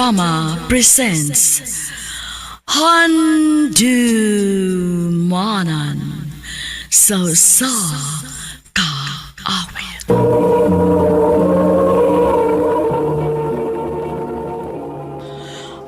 Drama presents Handumanan sa Kaawit.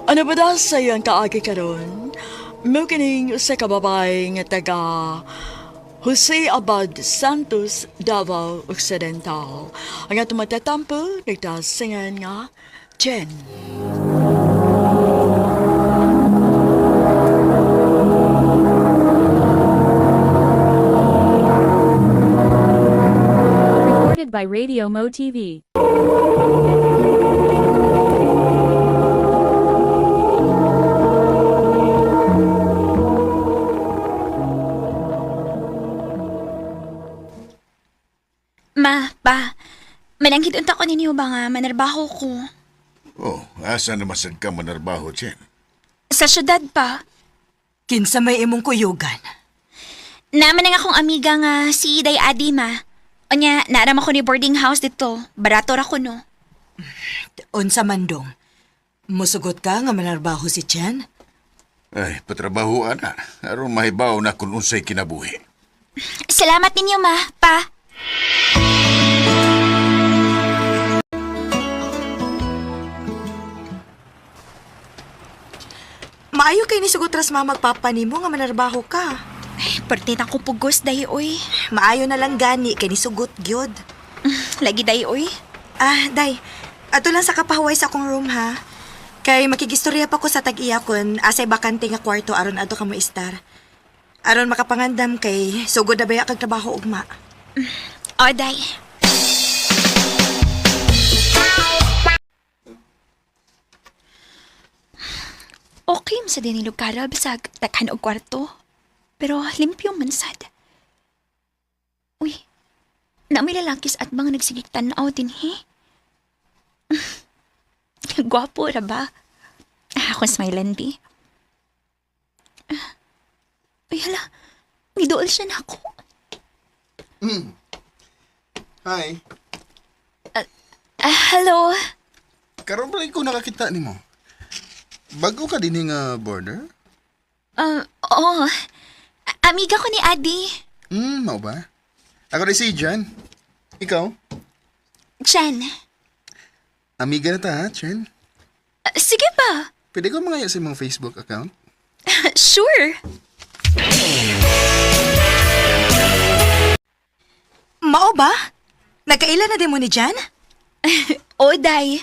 Ano ba daw sa iyang kaagi karon? Mukining sa kababay nga taga Jose Abad Santos, Davao Occidental. Ang atong matatampo, nagtasingan nga, Jen. Recorded by Radio Mo TV. Mananghid unta ko ninyo ba nga manarbaho ko? Oh, asa na masad ka manarbaho, Chen? Sa syudad pa. Kinsa may imong kuyugan. Naman ang akong amiga nga si Day Adi ma. O niya, naaram ako ni boarding house dito. Barato ra ko no. Unsa mandong? Musugot ka nga manarbaho si Chen? Ay, patrabaho ana. Aron mahibaw na kung unsay kinabuhi. Salamat ninyo ma, pa. Maayo kay ni sugotras magpapa nimo nga manarbaho ka. Pertit ako pugos, Day, oy. Maayo na lang gani kay ni sugot gyud. Lagi, Day, oy. Day. Ato lang sa kapahuway sa akong room ha. Kay makigistorya pa ko sa tag-iya kon asay bakante nga kwarto aron adto ka mo istar. Aron makapangandam kay sugod na baya kag trabaho ugma. O, Day. Okay sa din ni lugar bisag takhan og kwarto. Pero limpyo man sad. Uy, na may lalakis at mga nagsigig tanaw din he. Gwapo ra ba? Ako smilan di. Uy, hala. Nidool siya na ako. Hi. Hello? Karon ba ko nakakita nimo? Bago ka din nga border? Oo. Amiga ko ni Adi. Mao ba? Ako rin si Jan. Ikaw? Jan. Amiga na ta, ha, Chen? Sige pa. Pwede ko mangaya sa mong Facebook account? Sure. Mao ba? Nagkaila na din mo ni Jan? O, Day.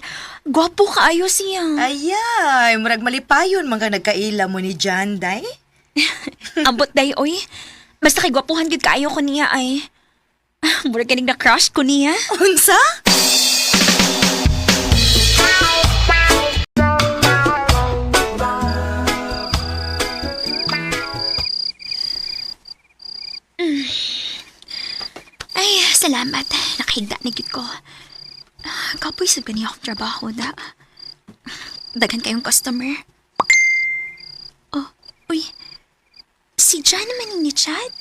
Gwapo kaayo siya. Ayay, murag malipayon mga nagkaila mo ni Jan, Day. Ambot, Day, oy. Basta kay gwapuhan gid kaayo ko niya ay. Murag kanig na crush ko niya. Unsa? Ay, salamat. Nakahigda na gid ko. Kapoy sa gani akong trabaho da. Daghan kayong customer. Oh, uy. Si Jan naman ni Chad.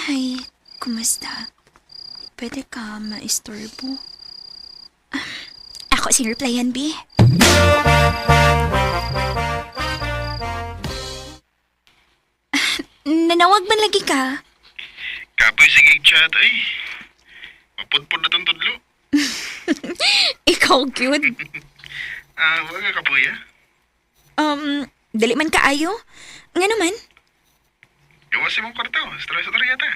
Hi, kumusta? Pwede ka maistorbo? Ako si Replyan B. Nanawag man lagi ka? Kapoy sige chat ay. Mapudpud na tong tudlo. Ikaw cute. Wag ka kapoy, ha? Dali man kaayo? Nga naman? Gawas mong kwarto. Stress-stress yata.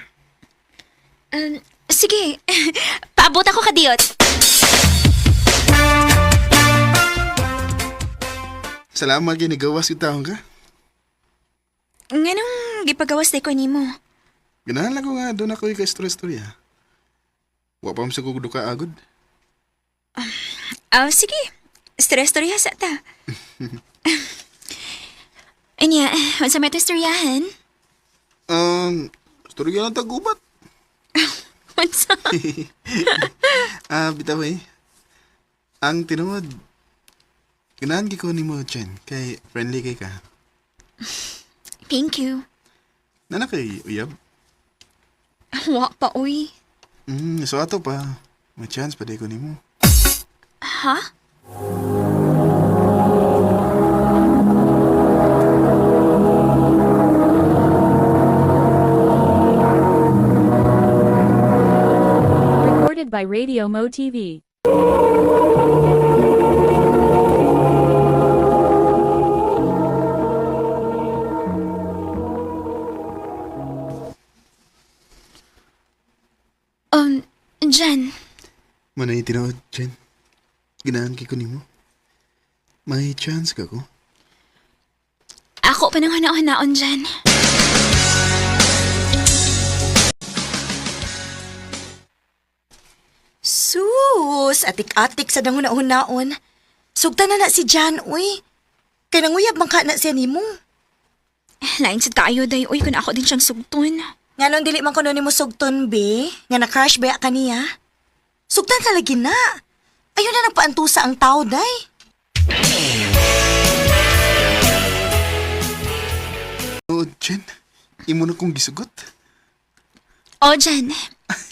Sige. Paabot ako kadiyot. Salamat ginigawas kita ka. Nga nung gipagawas day ko nimo. Ganahan lang ko nga doon ako ka-stress-storya. Wa pa sa kugdo ka agod. Sige. Stress storya sa ta. Anya, unsa may istoryahan? Storya lang tagubat. Unsa? Bitaw eh. Ang tinuod. Ganahan ko ni mo, Chen. Kay friendly kay ka. Thank you. Nana kay uyab? Wa pa, uy. So ato pa. May chance pa di ko ni mo. Ha? by Radio Mo TV. Jen, Manay tinawad, Jen. Ganahan ko nimo. May chance ka ko. ako pa nang hanaon Jen. Sus, atik-atik sa danguna-hunaon. Sugtan na si Jan, uy. Kay nanguyab man ka na siya nimo. Lain sa tayo day, uy, kung ako din siyang sugton. Nga nung dili man ko ni mo sugton, be. Nga na-crush ba ka niya? Sugtan ka lagi na. Ayun na nagpaantusa ang tao, day. Oh, Jen. Imo na kong gisugot. O, Jen,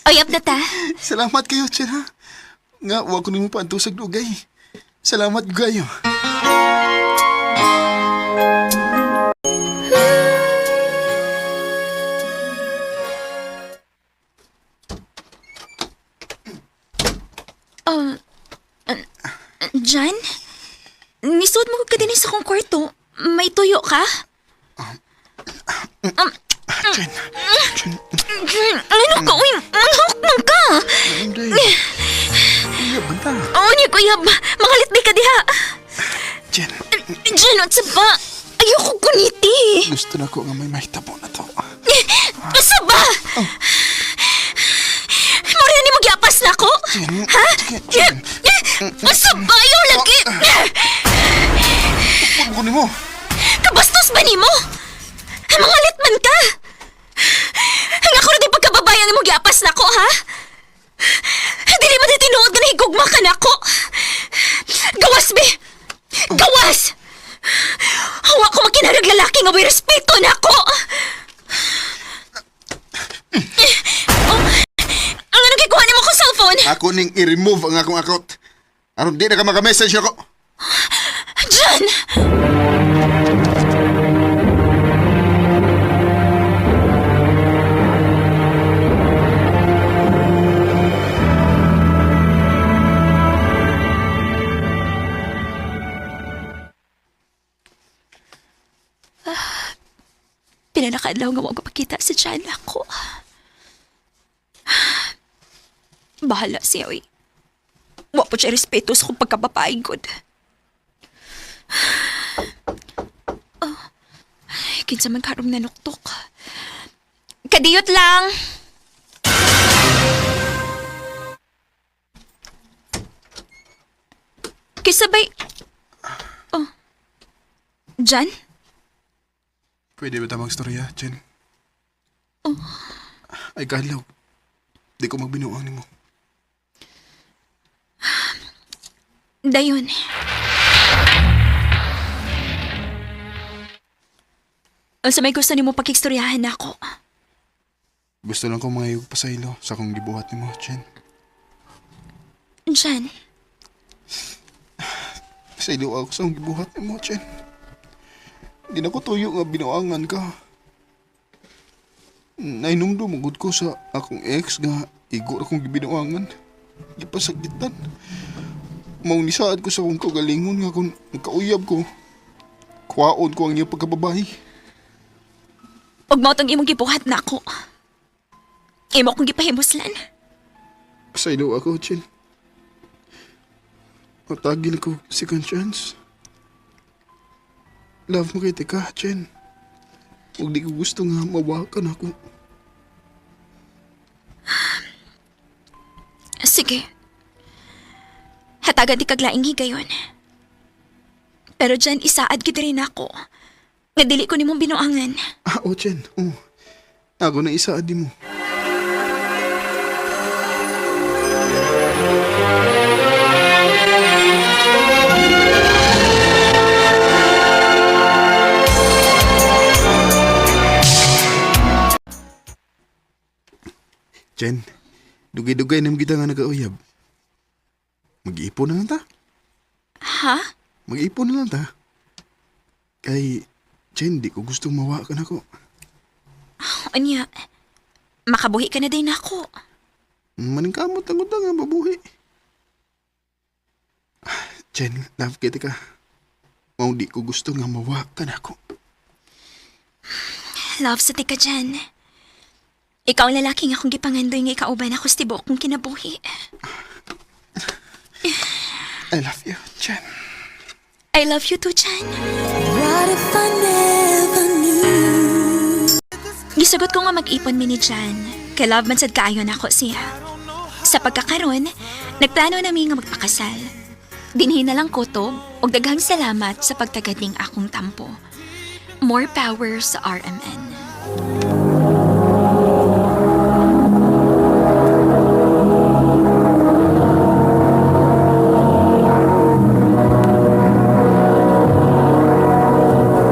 oyap na ta. Salamat kayo, Jen, ha? Nga, huwag ko nimo pa antusag dugay. Salamat gayo. Jan? Nisuot mo ka din sa kong kwarto. May tuyo ka? Jen. Jen. Jan, ano ka? Uy, manghawak man ka! Hindi. Iya, banta. Oo niya, kuya. Mangalit di ka diha. Jen. Jan, at sa ba? Ayoko kuniti. Gusto na ko nga may mahitabo na to. Asa ba? Mura na ni mo giapas na ko? Jen. Ha? Jen. Asa ba? Ayaw lagi. Huwag ko nimo. Kabastos ba ni mo? Mangalit man ka. Ang ako na di pagkababayan ni mo giapas na ko, ha? Dili mo di tinuod nga nahigugma ka na ko. Gawas, be! Gawas! Hawa ko makinarag lalaki nga may respeto na ko. Oh, ang ano gikuha ni mo ko cellphone? Ako ning i-remove ang akong account. Aron di na ka maka-message ako. John! Pinanakadlaw nga wag mapakita si John ako. Bahala siya, oy. Wa po siya respeto sa kong pagkabapaigod. Kinsa man karong nanuktok. Kadiyot lang. Kisabay. Oh. Jan? Pwede ba tamang storya, Jen? Ay, kalaw. Di ko magbinuang ni mo. Dayon. Sa may gusto ni mo pakikstoryahan ako. Gusto lang ko mga pasaylo sa kong gibuhat ni mo, Jen. Jan, Pasaylo ako sa kong gibuhat ni mo, Jen. Di na ko tuyo nga binuangan ka. Nainumdum magud ko sa akong ex nga igo akong gibinuangan. Gipasagitan. Maunisaad ko sa akong kagalingon nga kung nagkauyab ko. Kuwaon ko ang iyong pagkababae. huwag mo itong imong gibuhat na ako. Imo akong gipahimuslan. Pasaylo ako, Jen. Matagil ko second chance. Love mo kay ka, Jen. Huwag di ko gusto nga mawakan ako. Sige. Hatagan di kaglaing higayon. Pero dyan, isaad kita rin ako. Nga dili ko ni mong binuangan. O, Jen. Oh. Ako na isaad di mo. Jen, dugay-dugay nam kita nga nag-auyab. Mag-iipon na lang ta. Ha? Mag-iipon na lang ta. Kay, Jen, di ko gustong mawakan ako. Anya, makabuhi ka na din ako. Maningkamot ang utang nga mabuhi. Jen, love kita ka. Mau di ko gusto nga mawakan ako. Love sa tika dyan. Ikaw ang lalaki nga akong gipangandoy nga ikauban ako sa tibok kong kinabuhi. I love you, Jen. I love you too, Jan. Gisagot ko nga mag-ipon mi ni Jan. Kay love man sad kaayo na ako siya. Sa pagkakaroon, nagplano nami nga magpakasal. Dinhin na lang kutob o daghang salamat sa pagtagading akong tampo. More power sa RMN.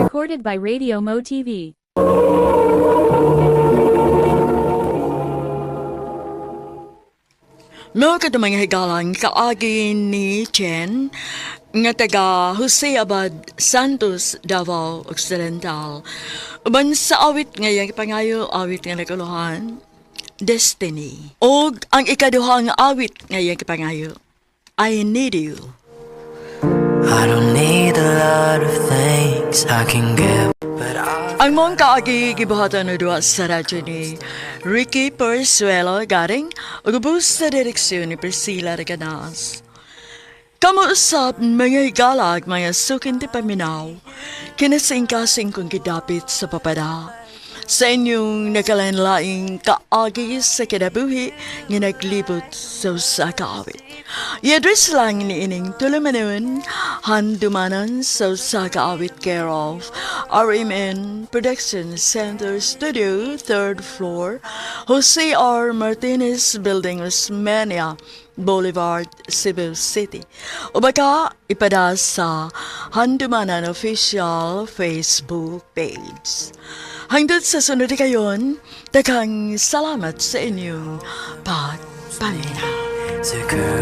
Recorded by Radio Mo TV. No kada mga higalang kaagi ni Chen nga taga Jose Abad Santos, Davao Occidental. Uban sa awit nga yung ipangayo, awit nga naguluhan, Destiny. O ang ikaduhang awit nga yung ipangayo, I Need You. I don't need a lot of things I can get, but I Ang mong kaagi gibuhatan na duwa sa radyo ni Ricky Persuelo garing ugubos sa direksyon ni Priscilla Reganas. Kamuusap mga higalag mga sukin ti paminaw, kinasing-kasing kong gidapit sa papada. Sa inyong nakalanlaing kaagi sa kinabuhi nga naglibot sa usa ka awit. I-address lang ni ining tulumanon handumanan sa usa ka awit care of RMN Production Center Studio, 3rd floor, Jose R. Martinez Building, Osmeña Boulevard, Cebu City. O baka ipada sa Handumanan Official Facebook page. Hanggang sa sunod kayon, daghang salamat sa inyong pagpaminaw. to curb.